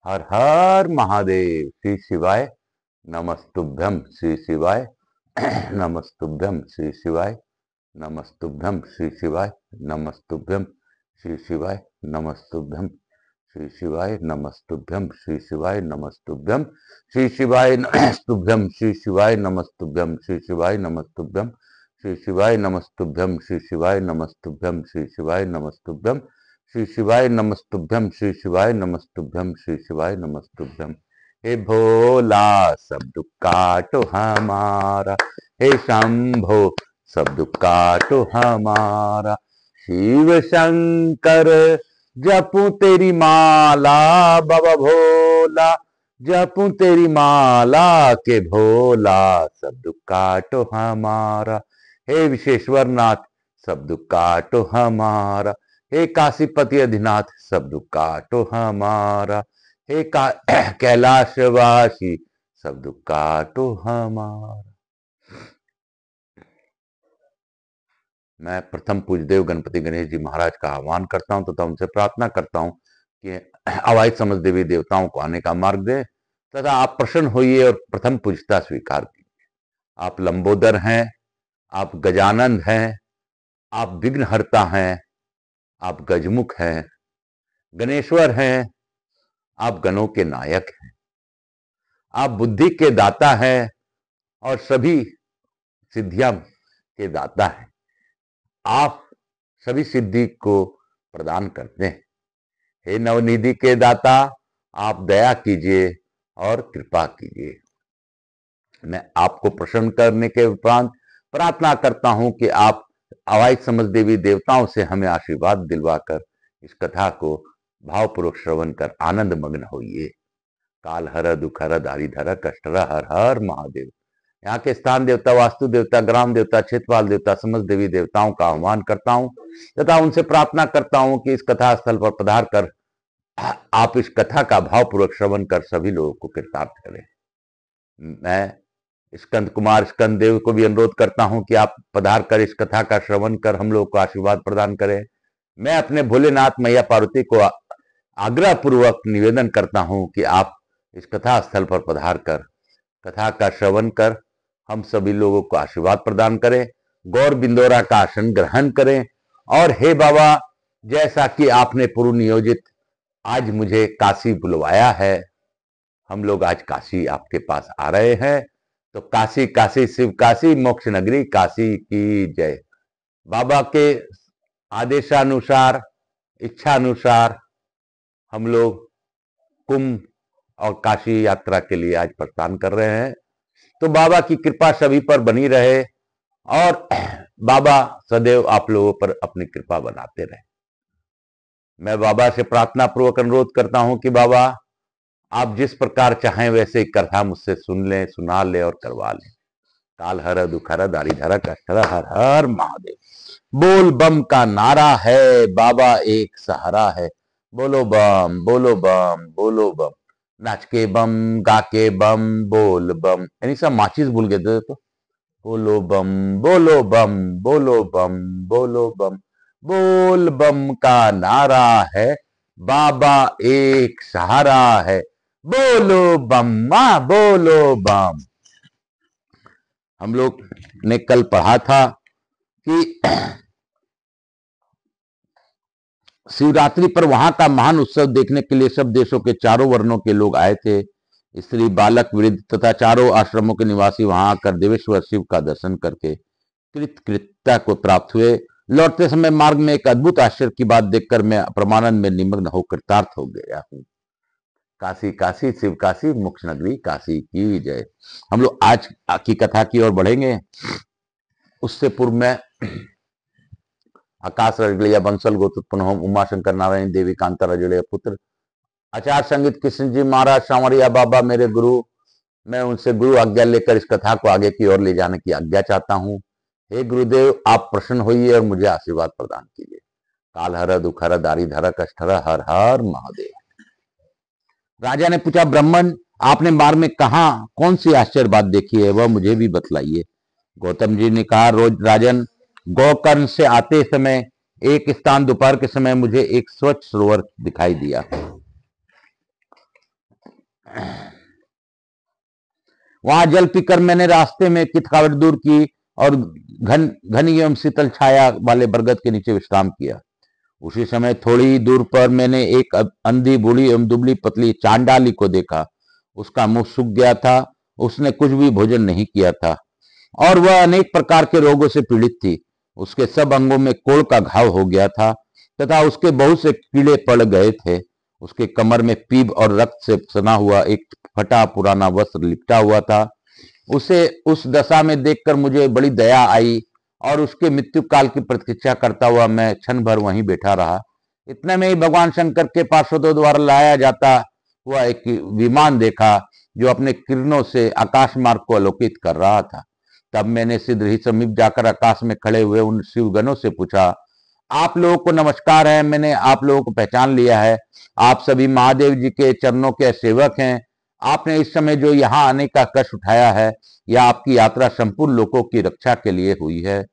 हर हर महादेव। श्री शिवाय नमस्तुभ्यम। श्री शिवाय नमस्तुभ्यम। श्री शिवाय नमस्तुभ्यम। श्री शिवाय नमस्तुभ्यम। श्री शिवाय नमस्तुभ्यम। श्री शिवाय नमस्तुभ्यम। श्री शिवाय नमस्तुभ्यम। श्री शिवाय नमस्तुभ्यम। श्री शिवाय नमस्तुभ्यम। श्री शिवाय नमस्तुभ्यम। श्री शिवाय नमस्तुभ्यम। श्री शिवाय नमस्तुभ्यम। श्री शिवाय नमस्तुभ्यम। श्री शिवाय नमस्तुभ्यम। श्री शिवाय नमस्तुभ्यम। श्री शिवाय नमस्तुभ्यम। हे भोला सब दुख काटो हमारा, हे शंभो सब दुख काटो हमारा। शिव शंकर जपूं तेरी माला, बाबा भोला जपूं तेरी माला के भोला सब दुख काटो हमारा। हे विश्वेश्वर नाथ सब दुख काटो हमारा। हे काशीपति अधिनाथ सब दुख काटो हमारा। हे कैलाशवासी सब दुख काटो हमारा। मैं प्रथम पूजदेव गणपति गणेश जी महाराज का आह्वान करता हूं तथा उनसे प्रार्थना करता हूं कि अवाइद समझ देवी देवताओं को आने का मार्ग दे तथा आप प्रसन्न होइए और प्रथम पूजता स्वीकार कीजिए। आप लंबोदर हैं, आप गजानंद हैं, आप विघ्नहर्ता हैं, आप गजमुख हैं, गणेश्वर हैं, आप गणों के नायक हैं, आप बुद्धि के दाता हैं और सभी सिद्धियां के दाता हैं। आप सभी सिद्धि को प्रदान करते हैं। हे नवनिधि के दाता, आप दया कीजिए और कृपा कीजिए। मैं आपको प्रसन्न करने के उपरांत प्रार्थना करता हूं कि आप अवाइद समझ देवी देवताओं से हमें आशीर्वाद दिलवाकर इस कथा को भावपूर्वक श्रवण कर आनंद मग्न होइए। काल हर दुख हर दारी धर कष्ट हर हर महादेव। यहाँ के स्थान देवता, वास्तु देवता, ग्राम देवता, क्षेत्रपाल देवता, समस्त देवी देवताओं का आह्वान करता हूं तथा उनसे प्रार्थना करता हूं कि इस कथा स्थल पर पधार कर आप इस कथा का भावपूर्वक श्रवण कर सभी लोगों को कृतार्थ करें। मैं स्कंद कुमार स्कंद देव को भी अनुरोध करता हूं कि आप पधार कर इस कथा का श्रवण कर हम लोग को आशीर्वाद प्रदान करें। मैं अपने भोलेनाथ मैया पार्वती को आग्रह पूर्वक निवेदन करता हूं कि आप इस कथा स्थल पर पधार कर कथा का श्रवण कर हम सभी लोगों को आशीर्वाद प्रदान करें, गौर बिंदोरा का आसन ग्रहण करें। और हे बाबा, जैसा कि आपने पूर्व नियोजित आज मुझे काशी बुलवाया है, हम लोग आज काशी आपके पास आ रहे हैं, तो काशी काशी शिव काशी मोक्ष नगरी काशी की जय। बाबा के आदेशानुसार, इच्छा अनुसार हम लोग कुंभ और काशी यात्रा के लिए आज प्रस्थान कर रहे हैं। तो बाबा की कृपा सभी पर बनी रहे और बाबा सदैव आप लोगों पर अपनी कृपा बनाते रहे। मैं बाबा से प्रार्थना पूर्वक अनुरोध करता हूं कि बाबा आप जिस प्रकार चाहें वैसे कथा मुझसे सुन लें, सुना लें और करवा लें। काल हर दुख हर दारी धर कष्ट हर हर महादेव। बोल बम का नारा है, बाबा एक सहारा है। बोलो बम, बोलो बम, बोलो बम। नाच के बम, गा के बम, बोल बम। यानी सब माचिस भूल गए थे तो बोलो बम, बोलो बम, बोलो बम, बोलो बम। बोल बम का नारा है, बाबा एक सहारा है। बोलो बम, मां बोलो बम। हम लोग ने कल पढ़ा था कि शिवरात्रि पर वहां का महान उत्सव देखने के लिए सब देशों के चारों वर्णों के लोग आए थे। स्त्री, बालक, वृद्ध तथा चारों आश्रमों के निवासी वहां आकर देवेश्वर शिव का दर्शन करके कृतकृत्यता को प्राप्त हुए। लौटते समय मार्ग में एक अद्भुत आश्चर्य की बात देखकर मैं परमानंद में निमग्न होकर कृतार्थ हो गया हूं। काशी काशी शिव काशी मोक्ष नगरी काशी की जय। हम लोग आज की कथा की ओर बढ़ेंगे। उससे पूर्व में आकाश रजड़िया बंसल गोत्र उमाशंकर नारायण देवी कांता रजड़िया पुत्र आचार्य संगीत कृष्ण जी महाराज सांवरिया बाबा मेरे गुरु, मैं उनसे गुरु आज्ञा लेकर इस कथा को आगे की ओर ले जाने की आज्ञा चाहता हूं। हे गुरुदेव, आप प्रसन्न होइए और मुझे आशीर्वाद प्रदान कीजिए। काल हर दुख हर दारी धर कष्ट हर हर महादेव। राजा ने पूछा, ब्राह्मण आपने मार्ग में कहा कौन सी आश्चर्य बात देखी है, वह मुझे भी बतलाइए। गौतम जी ने कहा, रोज राजन, गोकर्ण से आते समय एक स्थान दोपहर के समय मुझे एक स्वच्छ सरोवर दिखाई दिया। वहां जल पीकर मैंने रास्ते में की थकावट दूर की और घनी एवं शीतल छाया वाले बरगद के नीचे विश्राम किया। उसी समय थोड़ी दूर पर मैंने एक अंधी बूढ़ी एवं दुबली पतली चांडाली को देखा। उसका मुंह सूख गया था, उसने कुछ भी भोजन नहीं किया था और वह अनेक प्रकार के रोगों से पीड़ित थी। उसके सब अंगों में कोढ़ का घाव हो गया था तथा उसके बहुत से कीड़े पड़ गए थे। उसके कमर में पीप और रक्त से सना हुआ एक फटा पुराना वस्त्र लिपटा हुआ था। उसे उस दशा में देखकर मुझे बड़ी दया आई और उसके मृत्यु काल की प्रतीक्षा करता हुआ मैं क्षण भर वहीं बैठा रहा। इतने में ही भगवान शंकर के पार्षदों द्वारा लाया जाता हुआ एक विमान देखा जो अपने किरणों से आकाश मार्ग को आलोकित कर रहा था। तब मैंने शीघ्र ही समीप जाकर आकाश में खड़े हुए उन शिवगणों से पूछा, आप लोगों को नमस्कार है, मैंने आप लोगों को पहचान लिया है। आप सभी महादेव जी के चरणों के सेवक हैं। आपने इस समय जो यहाँ आने का कष्ट उठाया है, यह आपकी यात्रा संपूर्ण लोगों की रक्षा के लिए हुई है।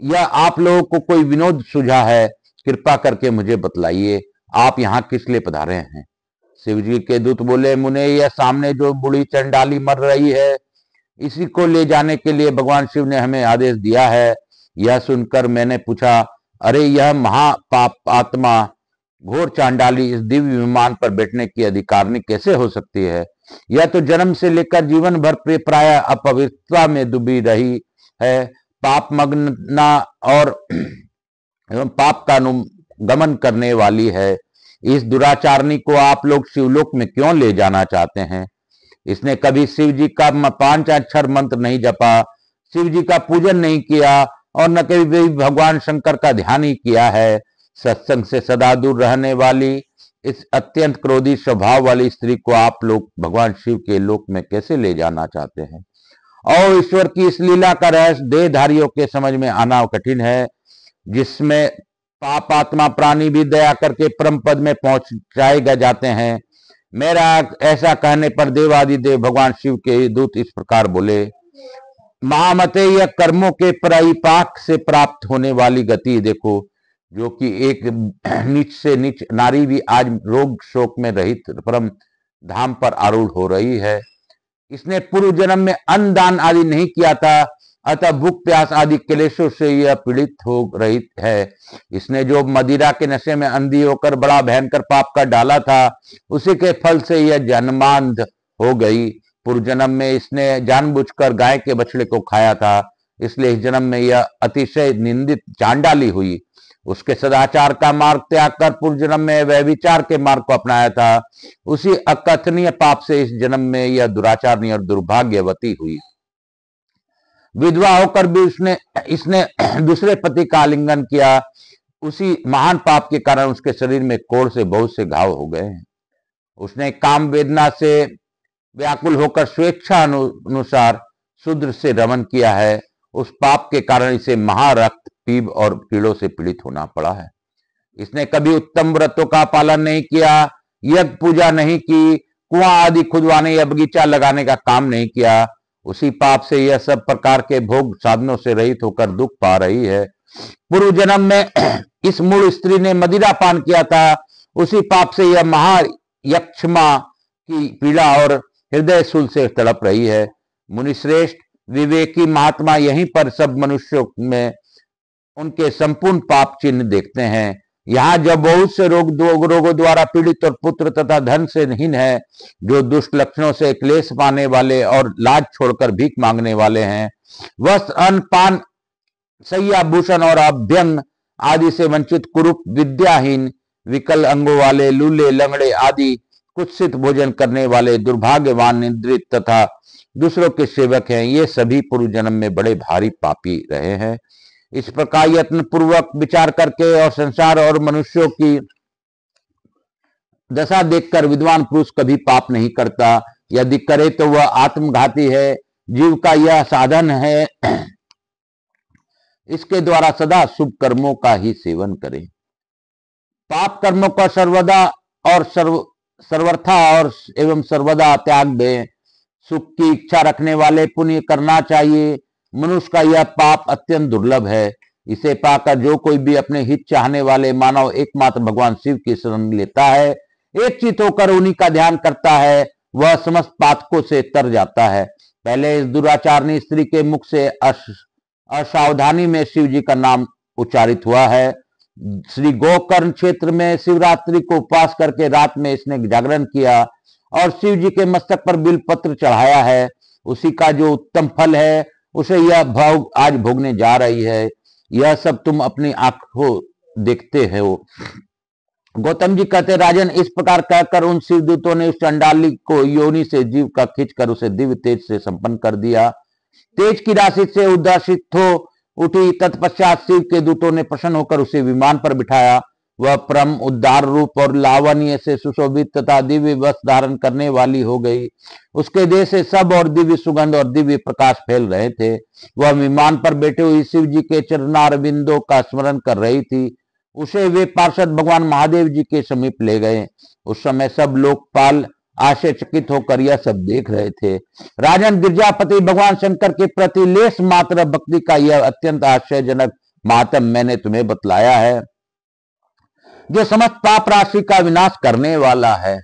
यह आप लोगों को कोई विनोद सूझा है? कृपा करके मुझे बतलाइए, आप यहाँ किस लिए पधारे हैं? शिव जी के दूत बोले, मुने, यह सामने जो बूढ़ी चंडाली मर रही है, इसी को ले जाने के लिए भगवान शिव ने हमें आदेश दिया है। यह सुनकर मैंने पूछा, अरे यह महापाप आत्मा घोर चांडाली इस दिव्य विमान पर बैठने की अधिकारिणी कैसे हो सकती है? यह तो जन्म से लेकर जीवन भर प्राय अपवित्रता में डूबी रही है, पाप मग्ना और एवं पाप का अनुगमन करने वाली है। इस दुराचारणी को आप लोग शिवलोक में क्यों ले जाना चाहते हैं? इसने कभी शिव जी का 5 अक्षर मंत्र नहीं जपा, शिव जी का पूजन नहीं किया और न कभी भी भगवान शंकर का ध्यान ही किया है। सत्संग से सदा दूर रहने वाली इस अत्यंत क्रोधी स्वभाव वाली स्त्री को आप लोग भगवान शिव के लोक में कैसे ले जाना चाहते हैं? और ईश्वर की इस लीला का रहस्य देहधारियों के समझ में आना कठिन है, जिसमें पापात्मा प्राणी भी दया करके परम पद में पहुंचाए जाते हैं। मेरा ऐसा कहने पर देवादिदेव भगवान शिव के दूत इस प्रकार बोले, महामते, यह कर्मों के परिपाक से प्राप्त होने वाली गति देखो, जो कि एक नीच से नीच नारी भी आज रोग शोक में रहित परम धाम पर आरूढ़ हो रही है। इसने पूर्व जन्म में अन्न दान आदि नहीं किया था, अतः भूख प्यास आदि क्लेशों से यह पीड़ित हो रही है। इसने जो मदिरा के नशे में अंधी होकर बड़ा भयंकर पाप कर डाला था, उसी के फल से यह जन्मांध हो गई। पूर्व जन्म में इसने जानबूझकर गाय के बछड़े को खाया था, इसलिए इस जन्म में यह अतिशय निंदित चांडाली हुई। उसके सदाचार का मार्ग त्याग कर पूर्व जन्म में वह विचार के मार्ग को अपनाया था, उसी अकथनीय पाप से इस जन्म में यह दुराचारणी और दुर्भाग्यवती हुई। विधवा होकर भी इसने दूसरे पति का आलिंगन किया। उसी महान पाप के कारण उसके शरीर में कोढ़ से बहुत से घाव हो गए हैं। उसने काम वेदना से व्याकुल होकर स्वेच्छा अनुसार शूद्र से रमन किया है। उस पाप के कारण इसे महारक्त पीप और कीड़ों से पीड़ित होना पड़ा है। इसने कभी उत्तम व्रतों का पालन नहीं किया, यज्ञ पूजा नहीं की, कुआं आदि खुदवाने या बगीचा लगाने का काम नहीं किया। उसी पाप से यह सब प्रकार के भोग साधनों से रहित होकर दुख पा रही है। पूर्व जन्म में इस मूल स्त्री ने मदिरा पान किया था, उसी पाप से यह महायक्षमा की पीड़ा और हृदय शूल से तड़प रही है। मुनिश्रेष्ठ, विवेकी महात्मा यहीं पर सब मनुष्यों में उनके संपूर्ण पाप चिन्ह देखते हैं। यहाँ जब बहुत से रोगों द्वारा पीड़ित और पुत्र तथा धन से हीन है, जो दुष्ट लक्षणों से क्लेश पाने वाले और लाज छोड़कर भीख मांगने वाले हैं, वस्त्र, अन्न, पान, सैया, भूषण और अभ्यंग आदि से वंचित, कुरूप, विद्याहीन, विकल अंगों वाले, लूले, लंगड़े आदि कुत्सित भोजन करने वाले, दुर्भाग्यवान, निंद्रित तथा दूसरों के सेवक हैं, ये सभी पूर्व जन्म में बड़े भारी पापी रहे हैं। इस प्रकार यत्न पूर्वक विचार करके और संसार और मनुष्यों की दशा देखकर विद्वान पुरुष कभी पाप नहीं करता। यदि करे तो वह आत्मघाती है। जीव का यह साधन है, इसके द्वारा सदा शुभ कर्मों का ही सेवन करें। पाप कर्मों का सर्वदा और सर्वथा और एवं सर्वदा त्याग दें। सुख की इच्छा रखने वाले पुण्य करना चाहिए। मनुष्य का यह पाप अत्यंत दुर्लभ है। इसे पाकर जो कोई भी अपने हित चाहने वाले मानव एकमात्र भगवान शिव की शरण लेता है, एक चित होकर उन्हीं का ध्यान करता है, वह समस्त पातकों से तर जाता है। पहले इस दुराचारणी स्त्री के मुख से असावधानी में शिव जी का नाम उच्चारित हुआ है। श्री गोकर्ण क्षेत्र में शिवरात्रि को उपवास करके रात में इसने जागरण किया और शिव जी के मस्तक पर बिल पत्र चढ़ाया है। उसी का जो उत्तम फल है उसे यह भाव आज भोगने जा रही है। यह सब तुम अपनी आंखों देखते हो। गौतम जी कहते, राजन, इस प्रकार कहकर उन शिवदूतों ने उस चंडाली को योनि से जीव का खींचकर उसे दिव्य तेज से संपन्न कर दिया। तेज की राशि से उदासित हो उठी। तत्पश्चात शिव के दूतों ने प्रसन्न होकर उसे विमान पर बिठाया। वह परम उद्धार रूप और लावण्य से सुशोभित तथा दिव्य वस्त्र धारण करने वाली हो गई। उसके देह से सब और दिव्य सुगंध और दिव्य प्रकाश फैल रहे थे। वह विमान पर बैठे हुए शिव जी के चरणारविंदों का स्मरण कर रही थी। उसे वे पार्षद भगवान महादेव जी के समीप ले गए। उस समय सब लोकपाल आश्चर्यचकित होकर यह सब देख रहे थे। राजन, गिरजापति भगवान शंकर के प्रति लेश मात्र भक्ति का यह अत्यंत आश्चर्यजनक महात्म मैंने तुम्हें बतलाया है, जो समस्त पाप राशि का विनाश करने वाला है।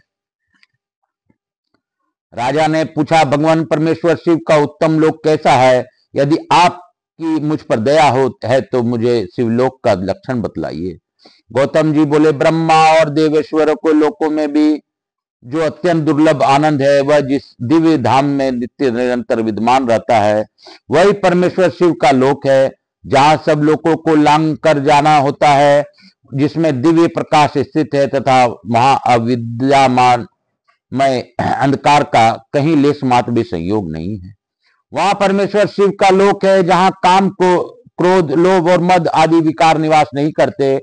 राजा ने पूछा, भगवान परमेश्वर शिव का उत्तम लोक कैसा है? यदि आपकी मुझ पर दया हो है तो मुझे शिवलोक का लक्षण बतलाइए। गौतम जी बोले, ब्रह्मा और देवेश्वरों को लोकों में भी जो अत्यंत दुर्लभ आनंद है, वह जिस दिव्य धाम में नित्य निरंतर विद्यमान रहता है, वही परमेश्वर शिव का लोक है, जहां सब लोगों को लांग कर जाना होता है, जिसमें दिव्य प्रकाश स्थित है तथा वहां अविद्यामान में अंधकार का कहीं लेश मात्र भी संयोग नहीं है। वहां परमेश्वर शिव का लोक है, जहां काम को क्रोध, लोभ और मद आदि विकार निवास नहीं करते,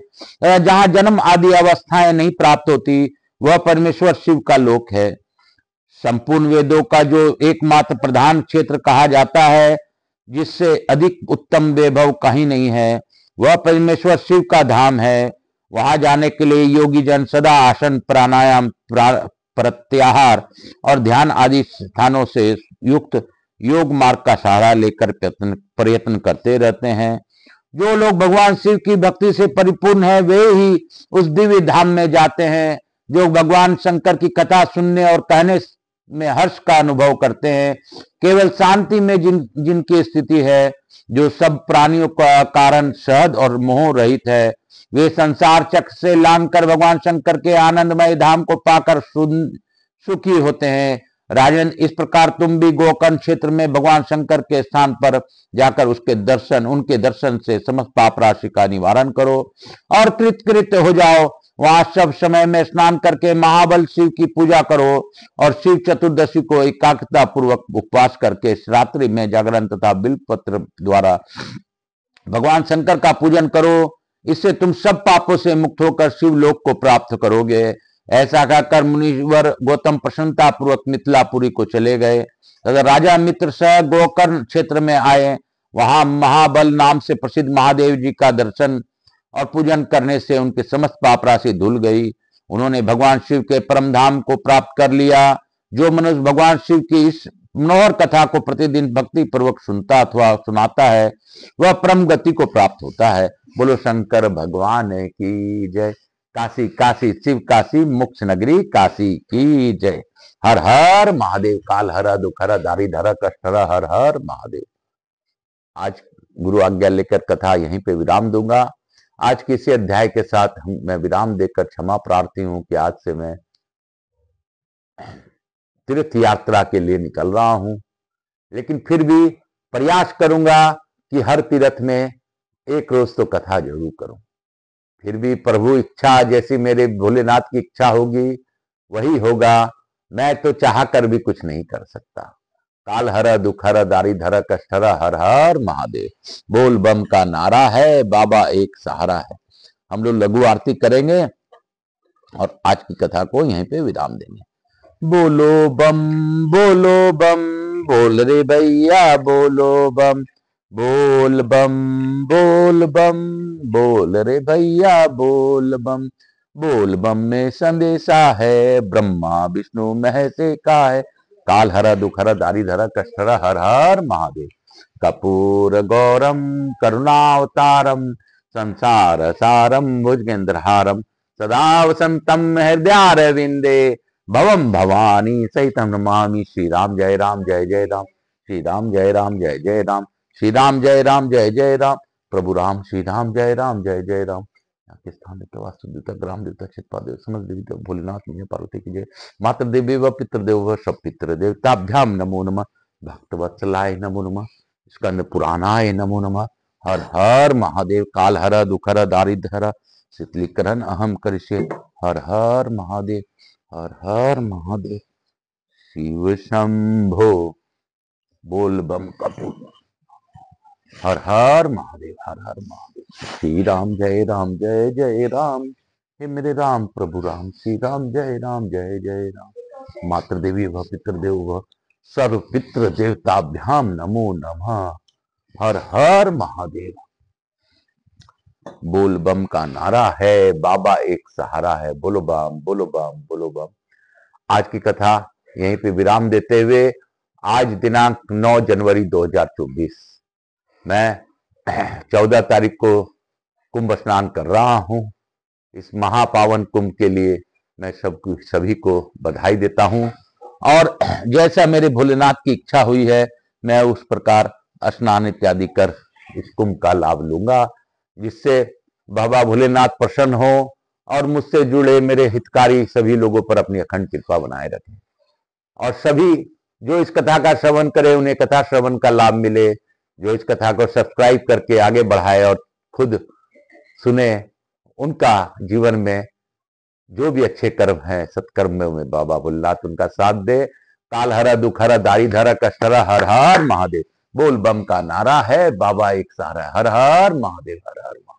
जहां जन्म आदि अवस्थाएं नहीं प्राप्त होती, वह परमेश्वर शिव का लोक है। संपूर्ण वेदों का जो एकमात्र प्रधान क्षेत्र कहा जाता है, जिससे अधिक उत्तम वैभव कहीं नहीं है, वह परमेश्वर शिव का धाम है। वहां जाने के लिए योगी जन सदा आसन, प्राणायाम, प्रत्याहार और ध्यान आदि स्थानों से युक्त योग मार्ग का सहारा लेकर प्रयत्न करते रहते हैं। जो लोग भगवान शिव की भक्ति से परिपूर्ण है, वे ही उस दिव्य धाम में जाते हैं। जो भगवान शंकर की कथा सुनने और कहने में हर्ष का अनुभव करते हैं, केवल शांति में जिनकी स्थिति है, जो सब प्राणियों का कारण सहज और मोह रहित है, वे संसार चक्र से लांघकर भगवान शंकर के आनंदमय धाम को पाकर सुखी होते हैं। राजन, इस प्रकार तुम भी गोकर्ण क्षेत्र में भगवान शंकर के स्थान पर जाकर उनके दर्शन से समस्त पाप राशि का निवारण करो और कृतकृत्य हो जाओ। वहां सब समय में स्नान करके महाबल शिव की पूजा करो और शिव चतुर्दशी को एकाग्रता पूर्वक उपवास करके रात्रि में जागरण तथा बिल्वपत्र द्वारा भगवान शंकर का पूजन करो। इससे तुम सब पापों से मुक्त होकर शिवलोक को प्राप्त करोगे। ऐसा कहकर मुनिवर गौतम प्रसन्नता पूर्वक मिथिलापुरी को चले गए तथा राजा मित्र सह गोकर्ण क्षेत्र में आए। वहां महाबल नाम से प्रसिद्ध महादेव जी का दर्शन और पूजन करने से उनके समस्त पाप राशि धुल गई। उन्होंने भगवान शिव के परम धाम को प्राप्त कर लिया। जो मनुष्य भगवान शिव की इस मनोहर कथा को प्रतिदिन भक्ति पूर्वक सुनता अथवा सुनाता है, वह परम गति को प्राप्त होता है। बोलो शंकर भगवान की जय। काशी काशी शिव काशी, मोक्ष नगरी काशी की जय। हर हर महादेव। काल हर दुख हर, दारी धर कष्ट हर, हर हर महादेव। आज गुरु आज्ञा लेकर कथा यहीं पे विराम दूंगा। आज के इसी अध्याय के साथ मैं विराम देकर क्षमा प्रार्थी हूं कि आज से मैं तीर्थ यात्रा के लिए निकल रहा हूं, लेकिन फिर भी प्रयास करूंगा कि हर तीर्थ में एक रोज तो कथा जरूर करूं। फिर भी प्रभु इच्छा, जैसी मेरे भोलेनाथ की इच्छा होगी वही होगा। मैं तो चाह कर भी कुछ नहीं कर सकता। काल हर दुख हर, दारी धर कष्ट हर, हर हर महादेव। बोल बम का नारा है, बाबा एक सहारा है। हम लोग लघु आरती करेंगे और आज की कथा को यहीं पे विराम देंगे। बोलो बम बोल रे भैया बोलो बम, बोल बम बोल रे भैया बोल बम। बोल बम में संदेशा है, ब्रह्मा विष्णु महेश का है। काल हर दुख हर, दारी धर कष्ट हर, हर हर महादेव। कपूर गौरम करुणावतारम, संसार सारम भुजगेंद्रहारम, सदा वसंतम हृदयारविंदे, भवम भवानी सहितम नमामि। श्री राम जय राम, जय जय राम। श्री राम जय राम जय जय राम, श्री राम जय राम जय जय राम, प्रभु राम श्री राम जय राम जय जय राम। यहाँ के स्थान देवता, वास्तु देवता, ग्राम देवता, चित्पा देव, समस्त देवी देव, भोलेनाथ मैया पार्वती की जय। मातृ देवी व पितृदेव व सब पितृ देवताभ्याम नमो नमः, भक्तवत्सलाय नमो नमः, स्कंद पुराणाय नमो नमः। हर हर महादेव, काल हर दुखर दारिद्र हर शीतलीकरण अहम करिष्ये। हर हर महादेव, हर हर महादेव, शिव शंभो, बोल बम कपूर। हर हर महादेव, हर हर महादेव। श्री राम जय जय राम, हे मेरे राम प्रभु राम, श्री राम जय जय राम। मातृ देवी व पितृदेव व सर्व पितृ देवताभ्याम नमो नमः। हर हर महादेव। बोल बम का नारा है, बाबा एक सहारा है, बोलो बम बोलो बम बोलो बम। आज की कथा यहीं पे विराम देते हुए, आज दिनांक 9 जनवरी 2024, मैं 14 तारीख को कुंभ स्नान कर रहा हूं। इस महापावन कुंभ के लिए मैं सभी को बधाई देता हूं, और जैसा मेरे भोलेनाथ की इच्छा हुई है, मैं उस प्रकार स्नान इत्यादि कर इस कुंभ का लाभ लूंगा, जिससे बाबा भोलेनाथ प्रसन्न हो और मुझसे जुड़े मेरे हितकारी सभी लोगों पर अपनी अखंड कृपा बनाए रखें, और सभी जो इस कथा का श्रवण करे उन्हें कथा श्रवण का लाभ मिले, जो इस कथा को सब्सक्राइब करके आगे बढ़ाए और खुद सुने, उनका जीवन में जो भी अच्छे कर्म हैं, सत्कर्म में बाबा भोलेनाथ उनका साथ दे। काल हरा दुख हरा दारिद्र कष्ट हरा, हर हर महादेव। बोल बम का नारा है, बाबा एक सहारा, हर हर महादेव, हर हर महादेव।